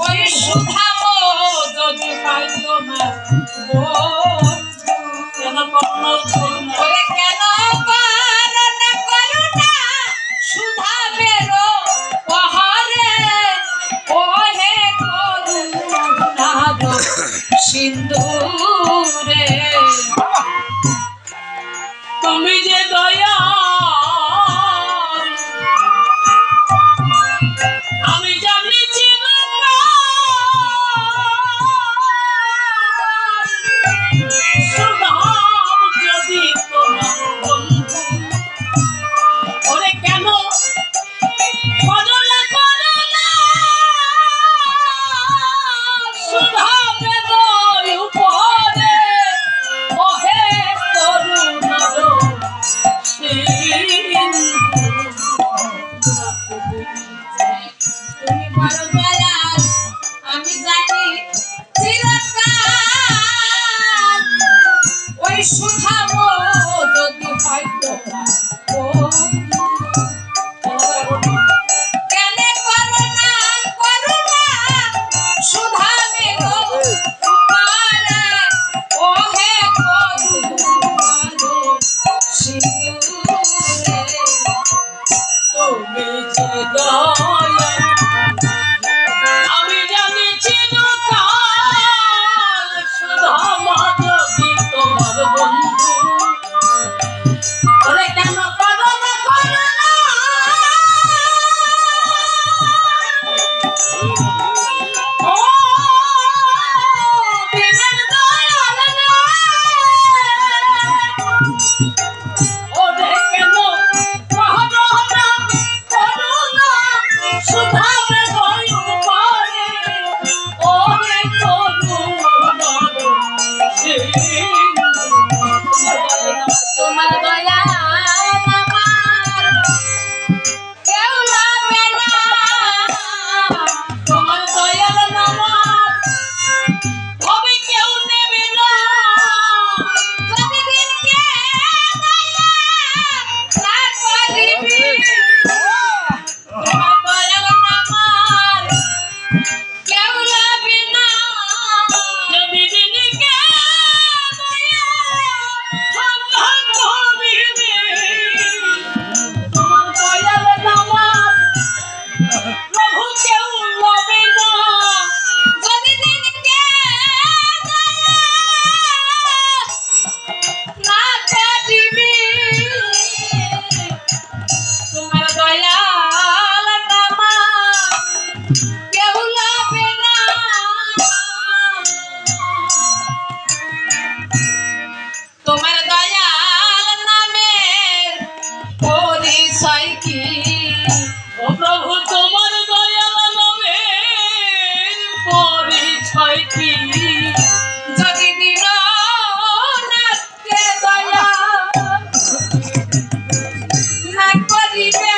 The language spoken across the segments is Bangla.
ওই সুধাবো যদি পাইতো না ও কেন করুণা ওরে কেন করুণা সুধাবের পাহাড়ে ওহে করুণা সিন্ধুরে তুমি যে দয়া আমি জানি যদি তোমার বন্ধু ওরে কেন করুণা করুণা সুধাবে দয় উপরে ওহে করুণা তুমি বড় দয়াল আমি জানি চিরকাল ওই সুধাবো যদি পাইতো না ও কেনে করুণা করুণা সুধাবে গো পারে ওহে করুণা সিন্ধুরে তুমি যে দয়া আমি জানি চিরকাল সুধা মাধবী তোমার বন্ধু ওরে কেন করুণা করুণা ও বিনের দয়াল ওরে কেন করুণা করুণা সুধাবে দয় উপরে ওরে করুণা তোমার দয়া আমার কেউ লাগবে না তোমার দয়ার নামার হবে কেউ নেবে না যদি দিনকে দয়া না করিবি তোমার দয়ার নামার কেউ লাগবে না যদি দিনকে দয়া না করিবি তোমার দয়ার নামার প্রভু কেউ লবে না যদি দিনকে দয়া না করিবি তোমার দয়াল নামার কেউ লবে না তোমার দয়াল নামের পরিচয় কি ও প্রভু তোমার দয়াল নামের পরিচয় কি যদি দিন নাথকে দয়া না করিবে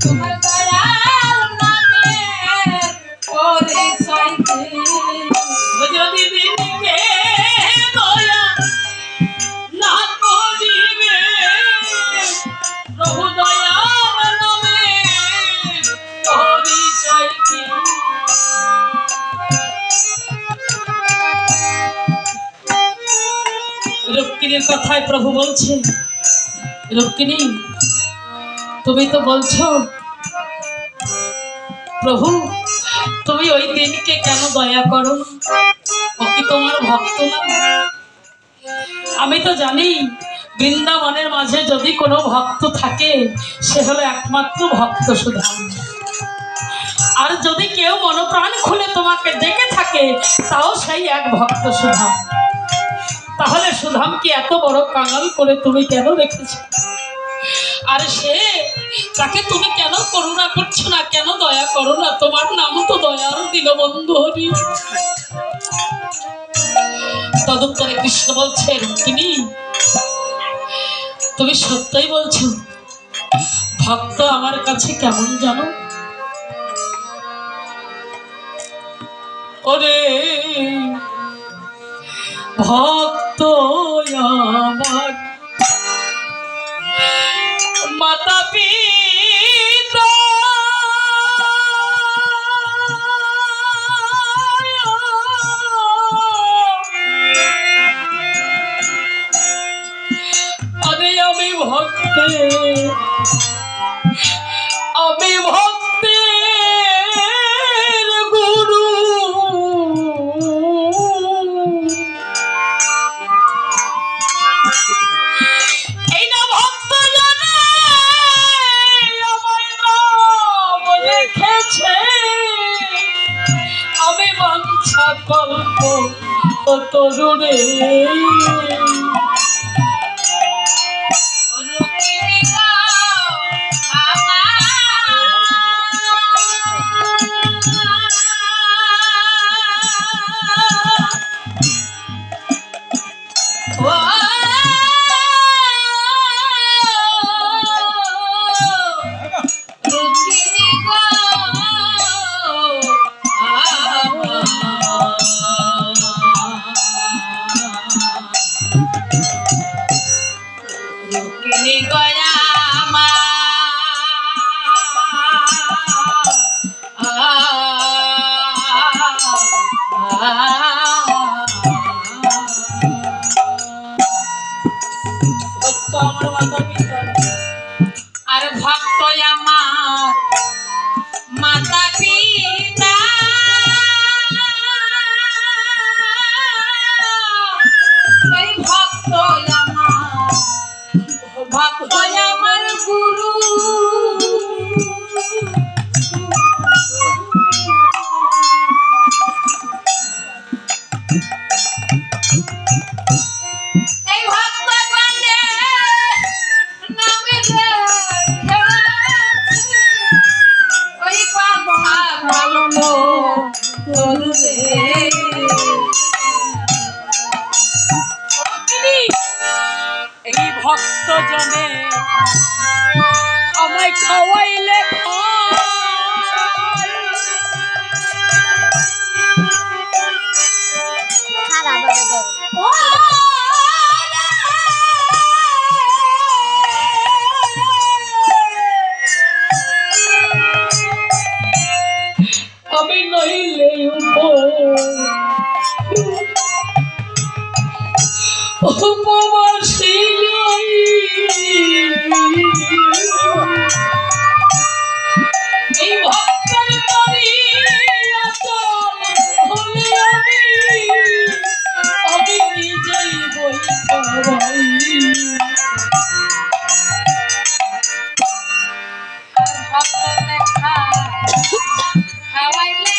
তোমার দয়াল নামের পরিচয় কি যদি দিনকে দয়া না করিবে প্রভু দয়াল নামের পরিচয় কি রুক্মিণীর কথায় প্রভু বলছে রুক্মিণী তুমি তো বলছো প্রভু তুমি ওই দিনকে কেন দয়া করো ও কি তোমার ভক্ত না আমি তো জানি বৃন্দাবনের মাঝে যদি কোনো ভক্ত থাকে সে হলো একমাত্র ভক্ত সুধাম আর যদি কেউ মনপ্রাণ খুলে তোমাকে ডেকে থাকে তাও সেই এক ভক্ত সুধাম তাহলে সুধাম কি এত বড় কাঙাল করে তুমি কেন রেখেছো আর সে তাকে তুমি কেন করুণা করছো না কেন দয়া করো না তোমার নাম তো দয়ার দীনবন্ধু হরি তদুত্তরে কৃষ্ণ বলছে রুক্মিণী তুমি সত্যই বলছো ভক্ত আমার কাছে কেমন জানো ওরে ভক্ত আমার মাতা পিতা রেখেছে আমি বাঞ্ছা কল্প তরুণে আর ভক্ত আমার মাতা পিতা এই ভক্ত আমার গুরু এই ভক্ত জনে আমায় খাওয়াইলে আমি নইলে উপবাসী এই ভক্তের তরি আচল হলে আমি নিজেই বই খাওয়াই ভক্ত দেখা খাওয়াইলে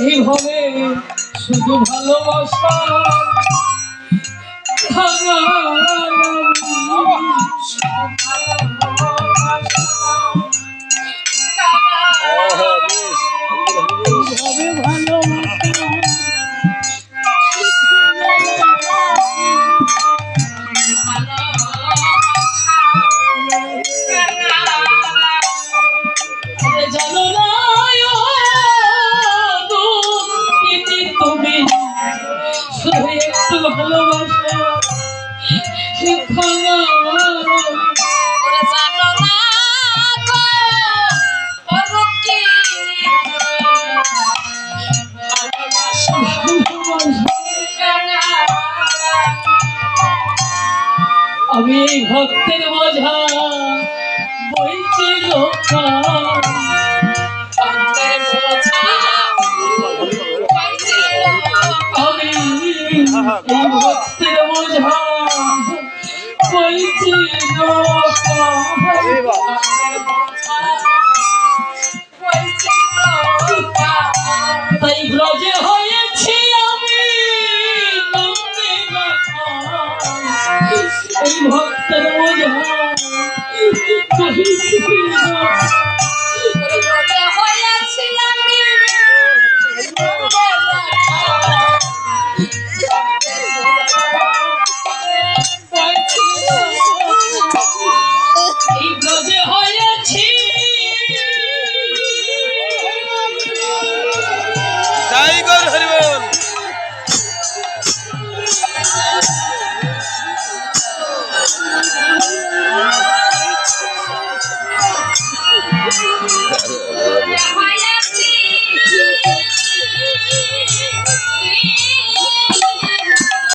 এইভাবে শুধু ভালোবাসা জানো না তুমি শুধু একটু ভালোবাসা জানো না আমি এই ভক্তের বোঝা বইছি লোকা ভক্তের বোঝা বইছি তাই ব্রজে হয়েছি আমি এই ভক্তের বোঝা বইছি হয়েছি আমি